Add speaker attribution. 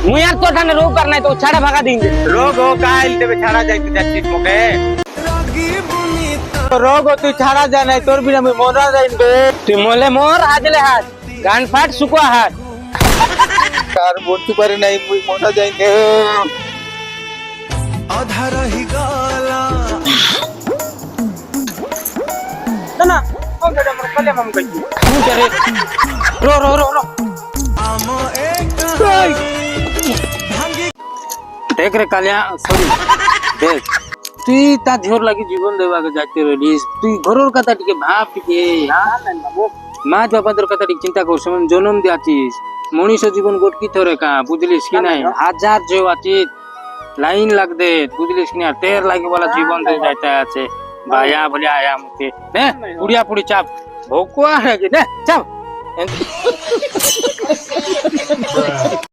Speaker 1: মুই আর তো ঠানে রোগ কর নাই তো ছাড়া ভাগা দিন
Speaker 2: रोग हो काल तेरे छाड़ा जाती जाती मुके रोग हो तू छाड़ा जाना तोर बिना मैं मोरा जाइन दे
Speaker 1: তুই মলে মোর হাজলে হাত গান ফাট শুকুয়া হাত
Speaker 2: कार बोलती पारे नहीं मुई मोरा जाइन दे
Speaker 3: आधा रही गाला
Speaker 2: ना ना कौन सा डमर कले मम कही
Speaker 1: શું કરે રો रो रो रो
Speaker 3: आमो एक भांगी
Speaker 1: দেখ রে কালিয়া সরি দেখ তুই তা ঝোর লাগি জীবন দেবাকে যাইতে রইলিস তুই ঘরের কথা টিকে ভাব টিকে মা বাবাদের কথা টিকে চিন্তা কর সমান জন্ম দিয়াছিস মনীষ জীবন গোটকি থরে কা বুঝলিস কি নাই হাজার যে আছিস লাইন লাগ দে বুঝলিস কি না তের লাগি বলা জীবন দে যাইতে আছে ভাইয়া বলে আয়া মুতে নে পুড়িয়া পুড়ি চাপ ভোকুয়া নাকি নে চাপ